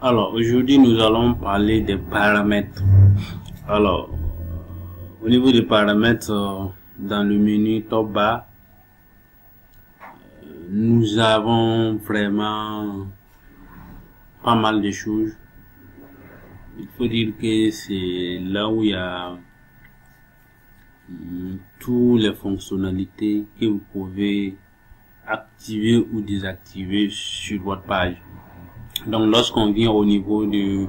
Alors, aujourd'hui, nous allons parler des paramètres. Alors, au niveau des paramètres, dans le menu top bas, nous avons vraiment pas mal de choses. Il faut dire que c'est là où il y a toutes les fonctionnalités que vous pouvez activer ou désactiver sur votre page. Donc, lorsqu'on vient au niveau du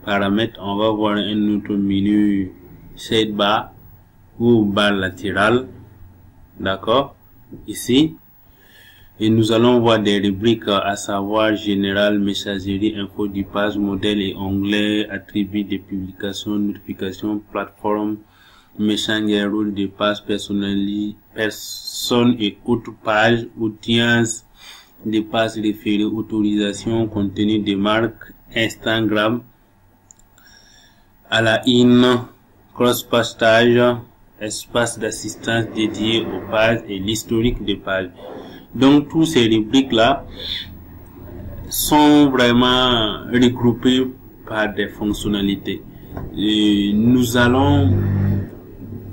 paramètre, on va voir un autre menu sidebar ou barre latérale. D'accord? Ici. Et nous allons voir des rubriques, à savoir général, messagerie, info du page, modèle et onglet, attributs de publication, notification, plateforme, messenger, rôle de page, personne et autres pages, audience, des pages référées, autorisation, contenu de marque, Instagram, à la in, cross-pastage, espace d'assistance dédié aux pages et l'historique des pages. Donc, tous ces rubriques-là sont vraiment regroupés par des fonctionnalités. Et nous allons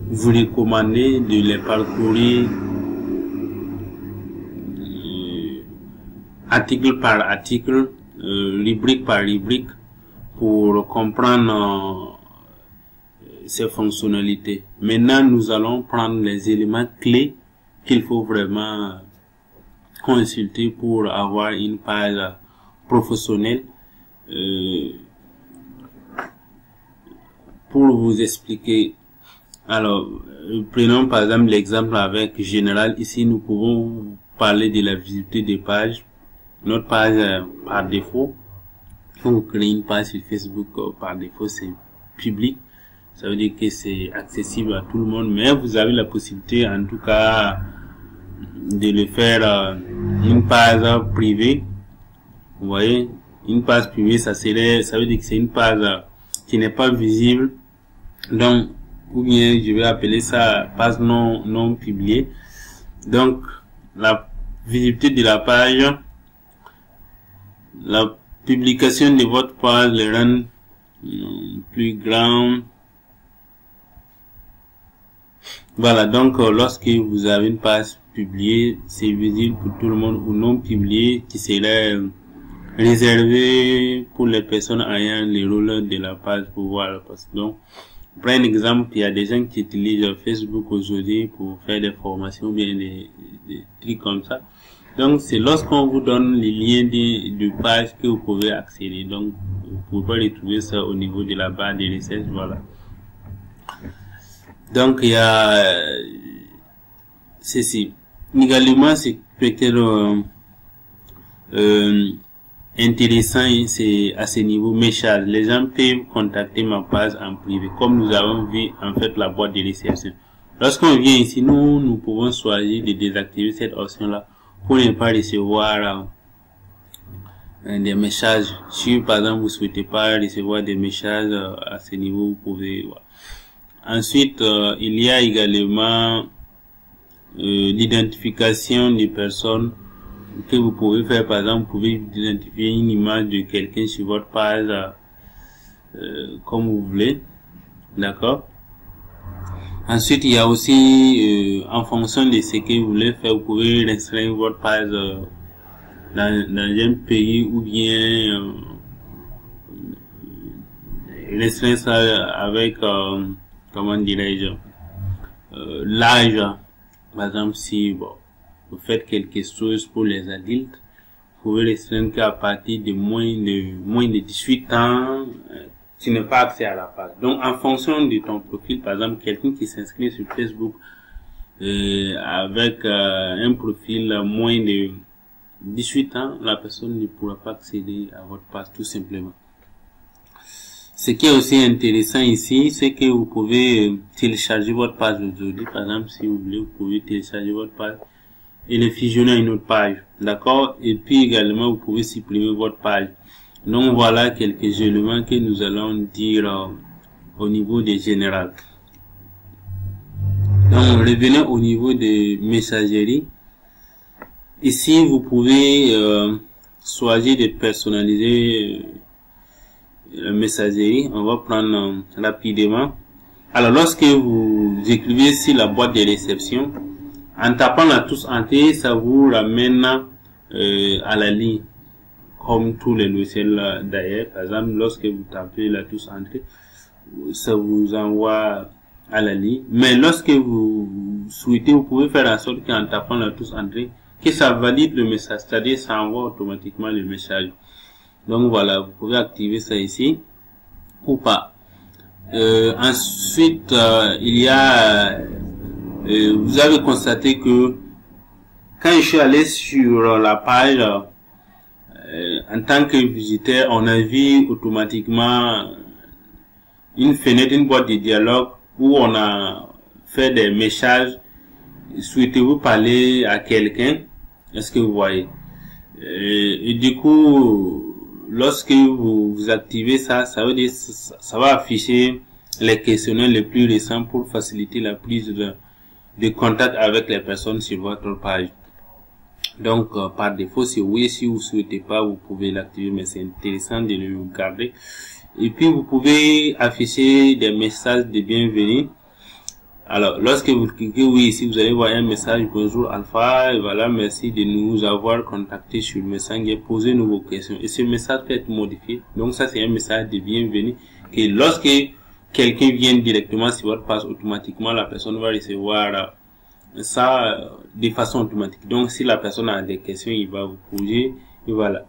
vous recommander de les parcourir article par article, rubrique par rubrique, pour comprendre ces fonctionnalités. Maintenant, nous allons prendre les éléments clés qu'il faut vraiment consulter pour avoir une page professionnelle. Pour vous expliquer, alors prenons par exemple l'exemple avec général. Ici, nous pouvons parler de la visibilité des pages. Notre page par défaut, quand vous créez une page sur Facebook, par défaut c'est public, ça veut dire que c'est accessible à tout le monde, mais vous avez la possibilité en tout cas de le faire une page privée. Vous voyez, une page privée, ça veut dire que c'est une page qui n'est pas visible, donc ou bien je vais appeler ça page non publiée. Donc la visibilité de la page, la publication de votre page le rend plus grand. Voilà, donc lorsque vous avez une page publiée, c'est visible pour tout le monde, ou non publiée, qui serait réservé pour les personnes ayant le rôle de la page pour voir la page. Donc, pour un exemple, il y a des gens qui utilisent Facebook aujourd'hui pour faire des formations, ou bien des trucs comme ça. Donc, c'est lorsqu'on vous donne les liens de pages que vous pouvez accéder. Donc, vous pouvez retrouver ça au niveau de la barre de recherche, voilà. Donc, il y a ceci. Également, c'est peut-être intéressant, c'est à ce niveau message. Les gens peuvent contacter ma page en privé, comme nous avons vu en fait la boîte de réception. Lorsqu'on vient ici, nous pouvons choisir de désactiver cette option-là pour ne pas recevoir des messages. Si par exemple vous souhaitez pas recevoir des messages à ce niveau, vous pouvez voir. Ensuite, il y a également l'identification des personnes que vous pouvez faire. Par exemple, vous pouvez identifier une image de quelqu'un sur votre page comme vous voulez. D'accord? Ensuite, il y a aussi, en fonction de ce que vous voulez faire, vous pouvez restreindre votre page dans un pays, ou bien restreindre ça avec comment dirais-je, l'âge. Par exemple, si vous faites quelque chose pour les adultes, vous pouvez restreindre qu'à partir de moins de 18 ans, tu n'as pas accès à la page. Donc, en fonction de ton profil, par exemple, quelqu'un qui s'inscrit sur Facebook avec un profil moins de 18 ans, la personne ne pourra pas accéder à votre page tout simplement. Ce qui est aussi intéressant ici, c'est que vous pouvez télécharger votre page aujourd'hui. Par exemple, si vous voulez, vous pouvez télécharger votre page et le fusionner à une autre page. D'accord? Et puis également, vous pouvez supprimer votre page. Donc voilà quelques éléments que nous allons dire au niveau des générales. Donc revenez au niveau des messageries. Ici, vous pouvez choisir de personnaliser la messagerie. On va prendre rapidement. Alors, lorsque vous écrivez sur la boîte de réception, en tapant la touche entrée, ça vous ramène à la ligne, comme tous les logiciels d'ailleurs. Par exemple, lorsque vous tapez la touche entrée, ça vous envoie à la ligne. Mais lorsque vous souhaitez, vous pouvez faire en sorte qu'en tapant la touche entrée, que ça valide le message, c'est-à-dire ça envoie automatiquement le message. Donc voilà, vous pouvez activer ça ici ou pas. Ensuite, il y a, vous avez constaté que quand je suis allé sur la page, en tant que visiteur, on a vu automatiquement une fenêtre, une boîte de dialogue où on a fait des messages. Souhaitez-vous parler à quelqu'un? Est-ce que vous voyez? Et du coup, lorsque vous activez ça, ça veut dire ça va afficher les questionnaires les plus récents pour faciliter la prise de contact avec les personnes sur votre page. Donc, par défaut, c'est oui. Si vous souhaitez pas, vous pouvez l'activer, mais c'est intéressant de le garder. Et puis, vous pouvez afficher des messages de bienvenue. Alors, lorsque vous cliquez oui ici, vous allez voir un message: bonjour Alpha, et voilà, merci de nous avoir contacté sur Messenger, posez nous vos questions. Et ce message peut être modifié. Donc ça, c'est un message de bienvenue que lorsque quelqu'un vient directement sur votre page, automatiquement la personne va recevoir ça de façon automatique. Donc si la personne a des questions, il va vous poser, et voilà.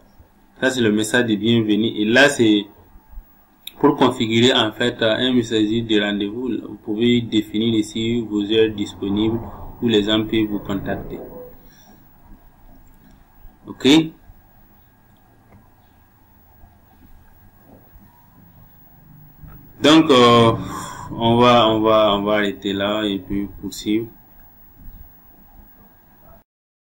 Ça, c'est le message de bienvenue. Et là, c'est pour configurer en fait un messager de rendez-vous. Vous pouvez définir ici vos heures disponibles où les gens peuvent vous contacter. Ok. Donc on va arrêter là et puis poursuivre.